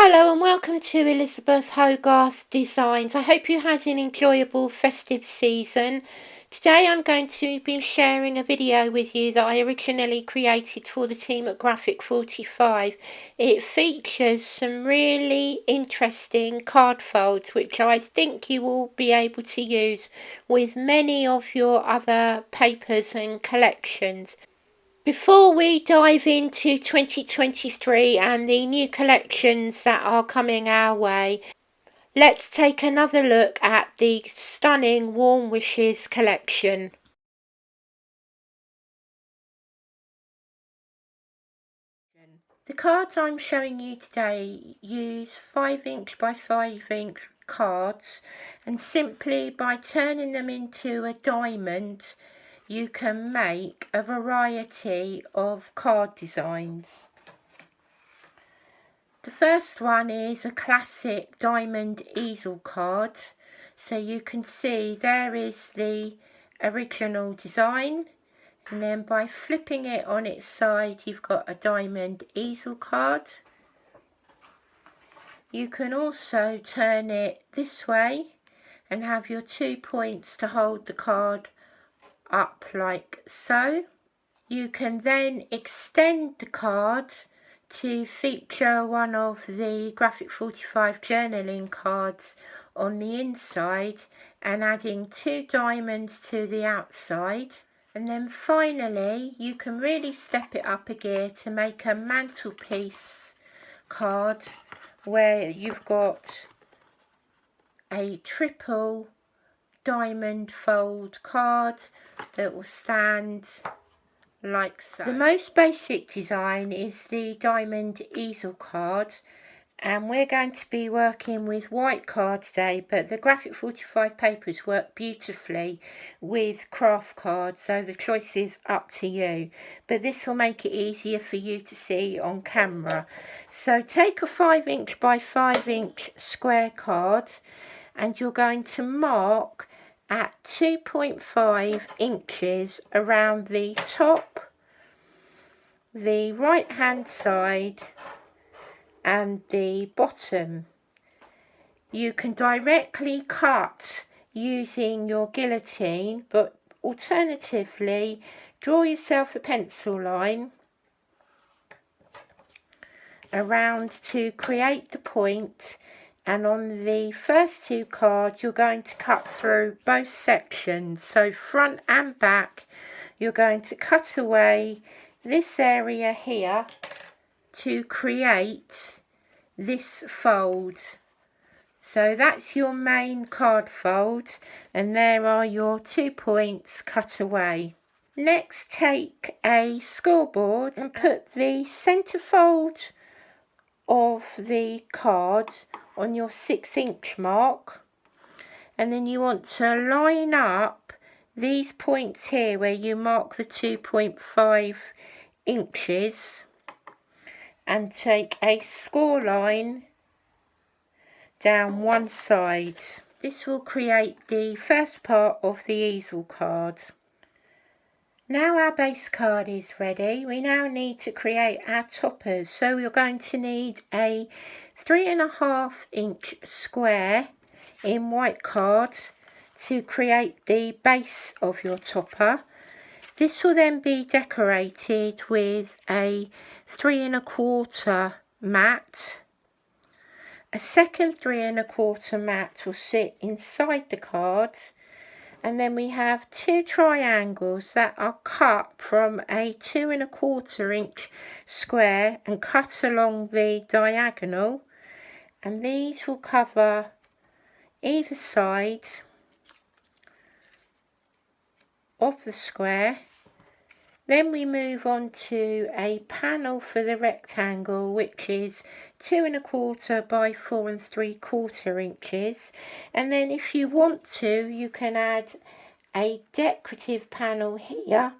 Hello and welcome to Elisabeth Hogarth Designs. I hope you had an enjoyable festive season. Today I'm going to be sharing a video with you that I originally created for the team at G45. It features some really interesting card folds which I think you will be able to use with many of your other papers and collections. Before we dive into 2023 and the new collections that are coming our way, let's take another look at the stunning Warm Wishes collection. The cards I'm showing you today use 5" by 5" cards, and simply by turning them into a diamond you can make a variety of card designs. The first one is a classic diamond easel card. So you can see there is the original design, and then by flipping it on its side you've got a diamond easel card. You can also turn it this way and have your 2 points to hold the card up like so. You can then extend the card to feature one of the G45 journaling cards on the inside and adding 2 diamonds to the outside. And then finally you can really step it up a gear to make a mantelpiece card where you've got a triple diamond fold card that will stand like so. The most basic design is the diamond easel card, and we're going to be working with white card today, but the G45 papers work beautifully with KRAFT cards, so the choice is up to you, but this will make it easier for you to see on camera. So take a 5" by 5" square card and you're going to mark at 2.5 inches around the top, the right hand side and the bottom. You can directly cut using your guillotine, but alternatively draw yourself a pencil line around to create the point, and on the first 2 cards you're going to cut through both sections, so front and back. You're going to cut away this area here to create this fold. So that's your main card fold, and there are your 2 points cut away. Next, take a scoreboard and put the centerfold of the card on your 6" mark, and then you want to line up these points here where you mark the 2.5 inches and take a score line down one side. This will create the first part of the easel card. Now our base card is ready, we now need to create our toppers. So we're going to need a 3.5" square in white card to create the base of your topper. This will then be decorated with a 3¼ mat. A second 3¼ mat will sit inside the card, and then we have 2 triangles that are cut from a 2¼ square and cut along the diagonal, and these will cover either side of the square. Then we move on to a panel for the rectangle, which is 2¼ by 4¾ inches. And then if you want to, you can add a decorative panel here,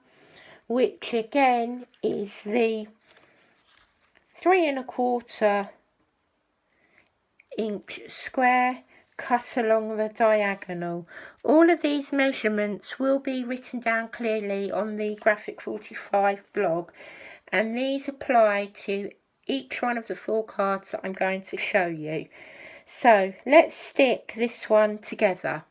which again is the 3¼ inch square cut along the diagonal. All of these measurements will be written down clearly on the G45 blog, and these apply to each one of the 4 cards that I'm going to show you. So let's stick this one together.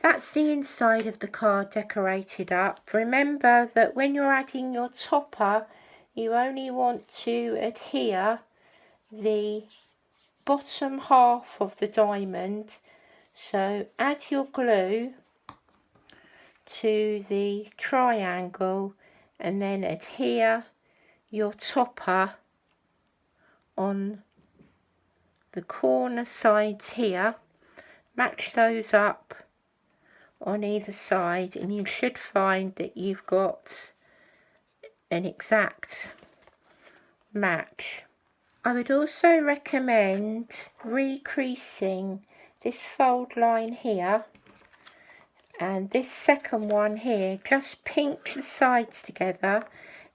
That's the inside of the card decorated up. Remember that when you're adding your topper, you only want to adhere the bottom half of the diamond. So add your glue to the triangle and then adhere your topper on the corner sides here. Match those up on either side and you should find that you've got an exact match. I would also recommend recreasing this fold line here and this second one here. Just pinch the sides together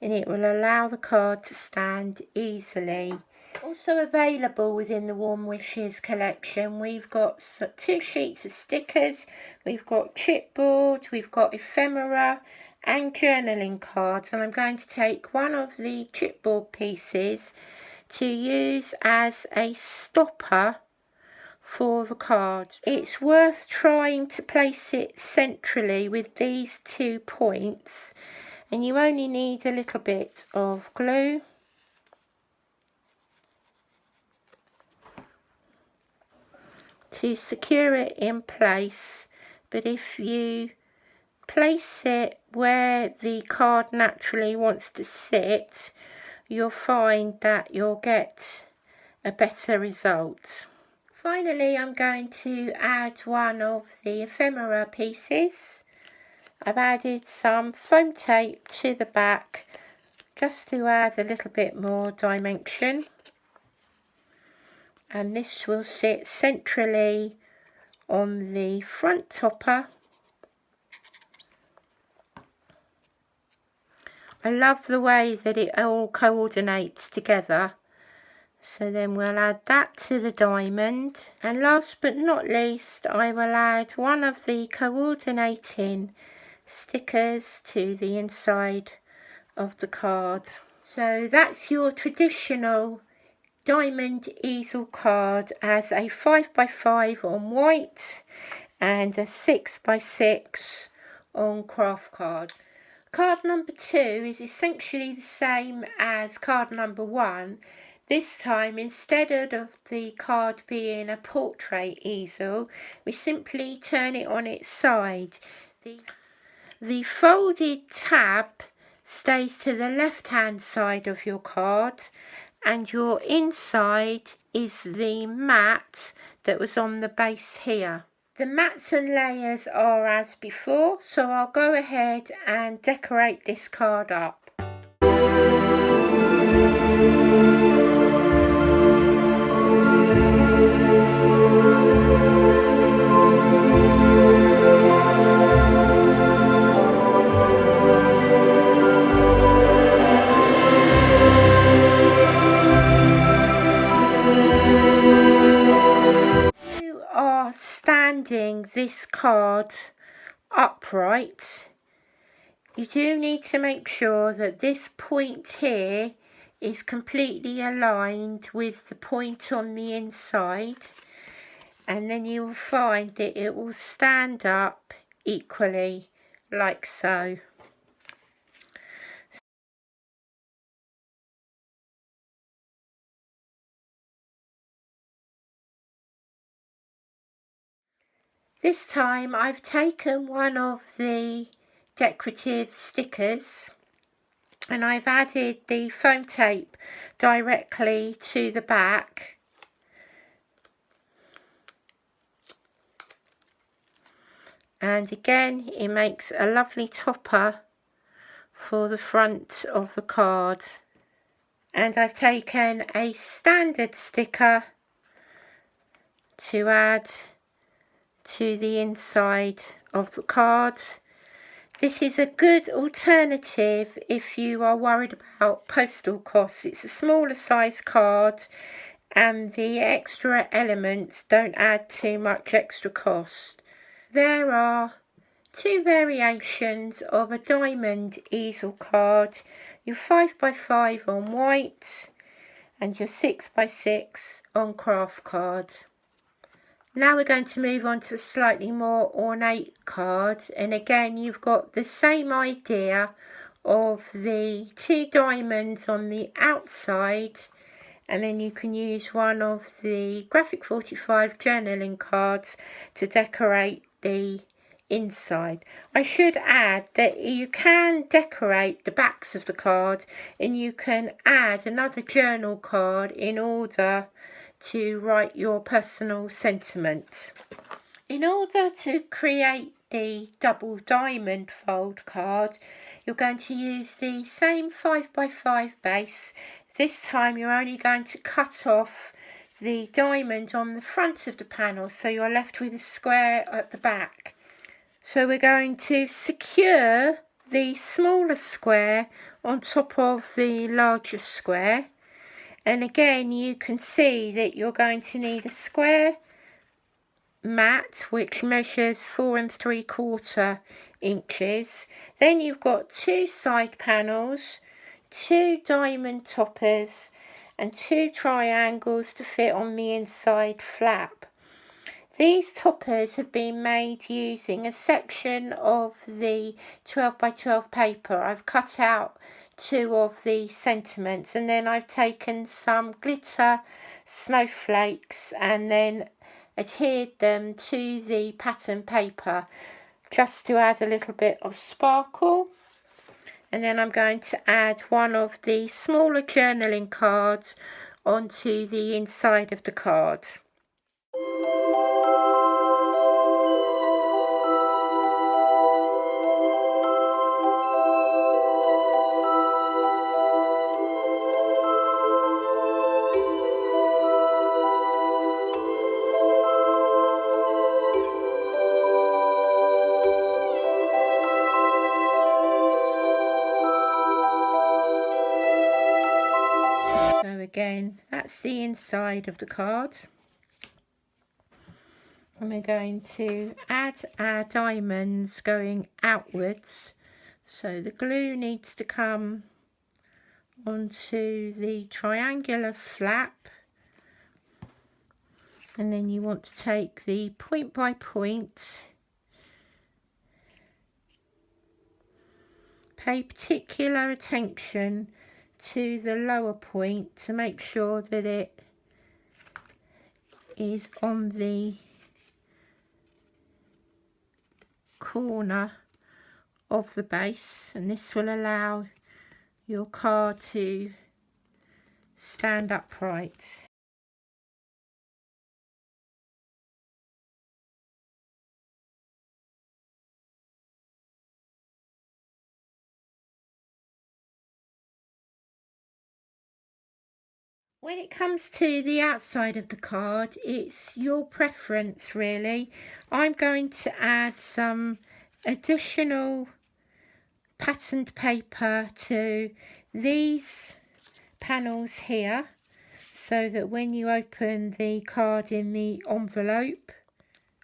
and it will allow the card to stand easily. Also available within the Warm Wishes collection, we've got 2 sheets of stickers, we've got chipboard, we've got ephemera and journaling cards, and I'm going to take one of the chipboard pieces to use as a stopper for the card. It's worth trying to place it centrally with these 2 points, and you only need a little bit of glue to secure it in place. But if you place it where the card naturally wants to sit, you'll find that you'll get a better result. Finally, I'm going to add one of the ephemera pieces. I've added some foam tape to the back just to add a little bit more dimension. And this will sit centrally on the front topper. I love the way that it all coordinates together. So then we'll add that to the diamond. And last but not least, I will add one of the coordinating stickers to the inside of the card. So that's your traditional diamond easel card as a 5x5 on white and a 6x6 on craft card. Card number 2 is essentially the same as card number 1. This time, instead of the card being a portrait easel, we simply turn it on its side. The folded tab stays to the left hand side of your card, and your inside is the mat that was on the base here. The mats and layers are as before, so I'll go ahead and decorate this card up. Standing this card upright, you do need to make sure that this point here is completely aligned with the point on the inside, and then you will find that it will stand up equally like so. This time I've taken one of the decorative stickers and I've added the foam tape directly to the back, and again it makes a lovely topper for the front of the card. And I've taken a standard sticker to add to the inside of the card. This is a good alternative if you are worried about postal costs. It's a smaller size card and the extra elements don't add too much extra cost. There are two variations of a diamond easel card, your 5x5 on white and your 6x6 on KRAFT card. Now we're going to move on to a slightly more ornate card, and again you've got the same idea of the two diamonds on the outside, and then you can use one of the Graphic 45 journaling cards to decorate the inside. I should add that you can decorate the backs of the card and you can add another journal card in order to write your personal sentiment. In order to create the double diamond fold card, you're going to use the same 5x5 base. This time you're only going to cut off the diamond on the front of the panel, so you're left with a square at the back. So we're going to secure the smaller square on top of the larger square. And again, you can see that you're going to need a square mat which measures 4 3/4 inches. Then you've got two side panels, two diamond toppers and two triangles to fit on the inside flap. These toppers have been made using a section of the 12x12 paper. I've cut out two of the sentiments and then I've taken some glitter snowflakes and then adhered them to the pattern paper just to add a little bit of sparkle. And then I'm going to add one of the smaller journaling cards onto the inside of the card. So again, that's the inside of the card. And we're going to add our diamonds going outwards. So the glue needs to come onto the triangular flap. And then you want to take the point by point, pay particular attention to the lower point to make sure that it is on the corner of the base, and this will allow your card to stand upright. When it comes to the outside of the card, it's your preference really. I'm going to add some additional patterned paper to these panels here, so that when you open the card in the envelope,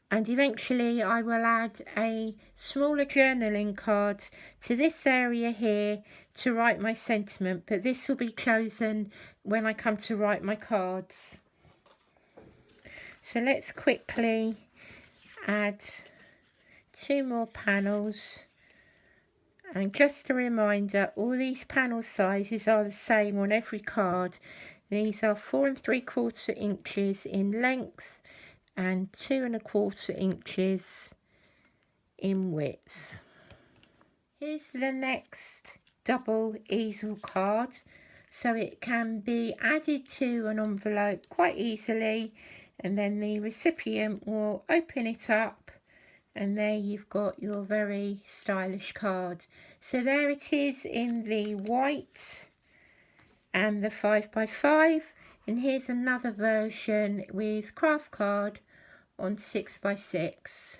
and eventually I will add a smaller journaling card to this area here to write my sentiment, but this will be chosen when I come to write my cards. So let's quickly add two more panels. And just a reminder, all these panel sizes are the same on every card. These are 4 3/4 inches in length and 2 1/4 inches in width. Here's the next double easel card, so it can be added to an envelope quite easily, and then the recipient will open it up And there you've got your very stylish card. So there it is in the white and the 5x5, and here's another version with craft card on 6x6.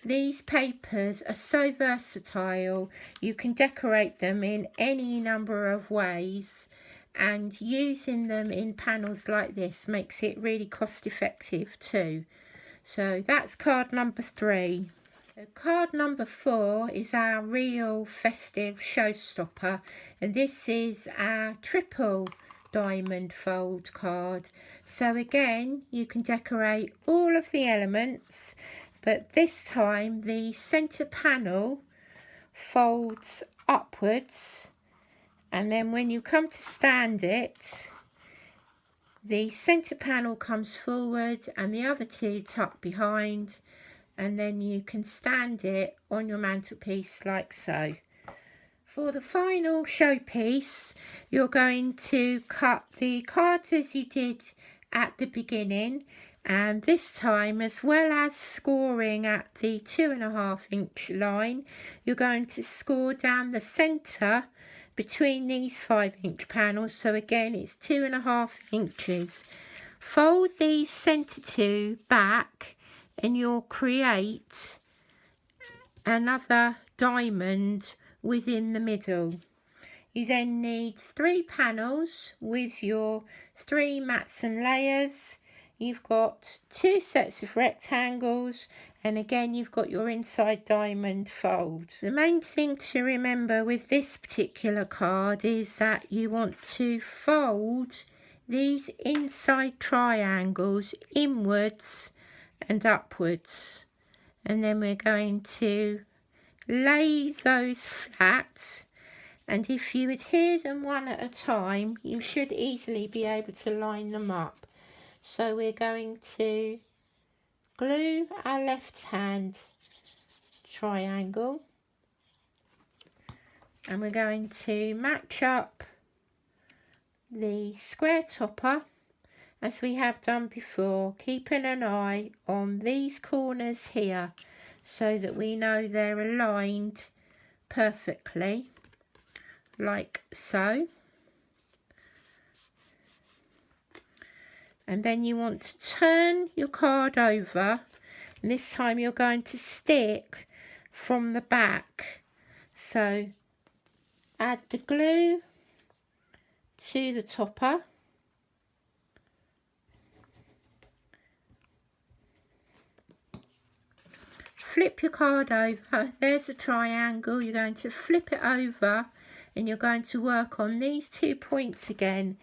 These papers are so versatile, you can decorate them in any number of ways, and using them in panels like this makes it really cost effective too. So that's card number 3. Card number 4 is our real festive showstopper, and this is our triple diamond fold card. So again, you can decorate all of the elements, but this time the center panel folds upwards, and then when you come to stand it, the center panel comes forward and the other two tuck behind, and then you can stand it on your mantelpiece like so. For the final showpiece, you're going to cut the cards as you did at the beginning, and this time, as well as scoring at the 2.5 inch line, you're going to score down the centre between these 5 inch panels. So again, it's 2.5 inches. Fold these centre two back and you'll create another diamond within the middle. You then need 3 panels with your 3 mats and layers. You've got 2 sets of rectangles, and again you've got your inside diamond fold. The main thing to remember with this particular card is that you want to fold these inside triangles inwards and upwards, and then we're going to lay those flat, and if you adhere them one at a time, you should easily be able to line them up. So we're going to glue our left hand triangle, and we're going to match up the square topper as we have done before, keeping an eye on these corners here so that we know they're aligned perfectly, like so. And then you want to turn your card over, and this time you're going to stick from the back. So add the glue to the topper, flip your card over, there's a triangle, you're going to flip it over and you're going to work on these 2 points again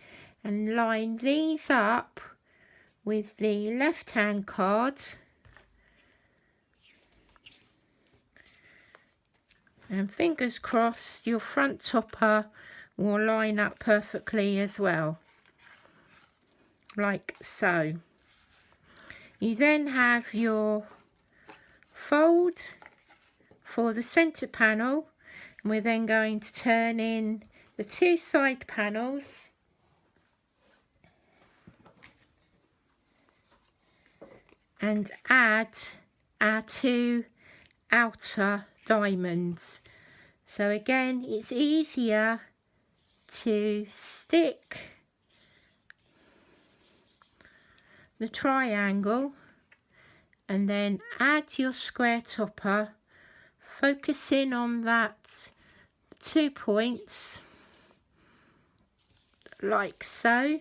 and line these up with the left hand card, and fingers crossed your front topper will line up perfectly as well, like so. You then have your fold for the center panel, and we're then going to turn in the 2 side panels and add our 2 outer diamonds. So again, it's easier to stick the triangle and then add your square topper, focusing on that 2 points like so,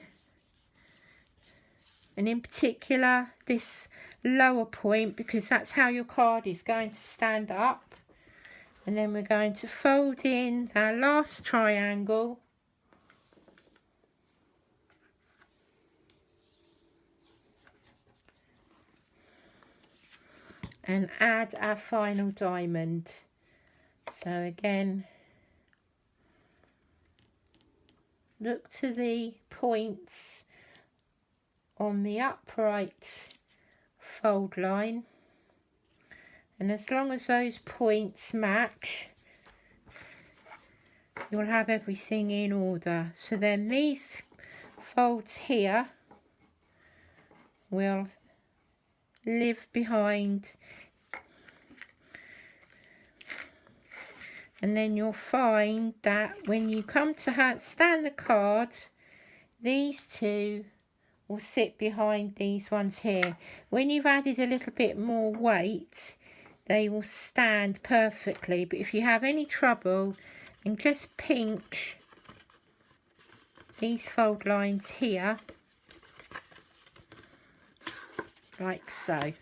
and in particular this lower point, because that's how your card is going to stand up. And then we're going to fold in our last triangle and add our final diamond. So again, look to the points on the upright fold line, and as long as those points match, you'll have everything in order. So then these folds here will live behind. And then you'll find that when you come to stand the card, these two will sit behind these ones here. When you've added a little bit more weight, they will stand perfectly. But if you have any trouble, then just pinch these fold lines here, like so.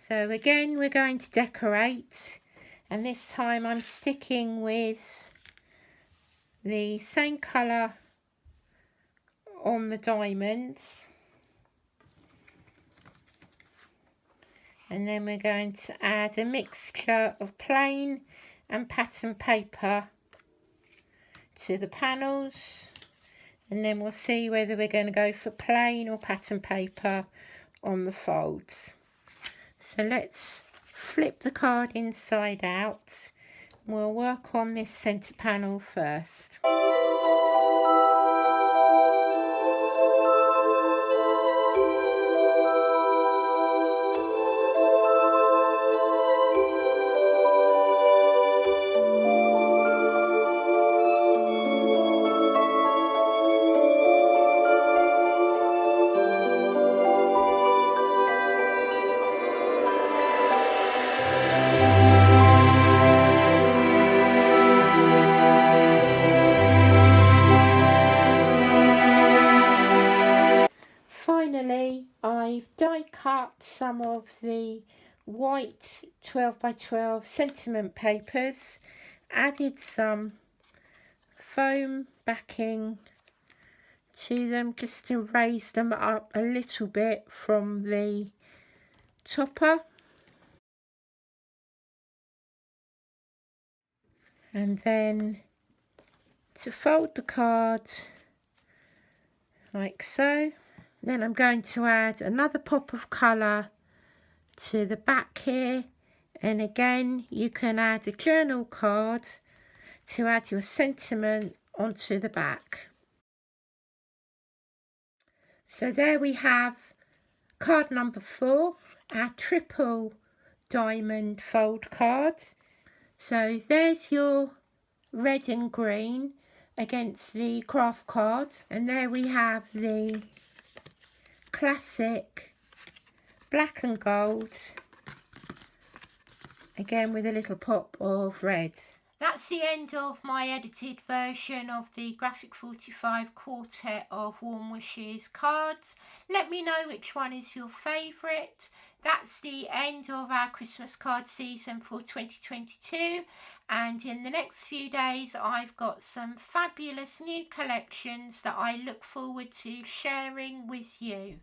So again, we're going to decorate, and this time I'm sticking with the same colour on the diamonds, and then we're going to add a mixture of plain and pattern paper to the panels, and then we'll see whether we're going to go for plain or pattern paper on the folds. So let's flip the card inside out. We'll work on this centre panel first. Finally, I've die cut some of the white 12x12 sentiment papers, added some foam backing to them just to raise them up a little bit from the topper, and then to fold the card like so. Then I'm going to add another pop of colour to the back here, and again you can add a journal card to add your sentiment onto the back. So there we have card number 4, our triple diamond fold card. So there's your red and green against the KRAFT card, and there we have the classic black and gold, again with a little pop of red. That's the end of my edited version of the Graphic 45 quartet of Warm Wishes cards. Let me know which one is your favourite. That's the end of our Christmas card season for 2022, and in the next few days I've got some fabulous new collections that I look forward to sharing with you.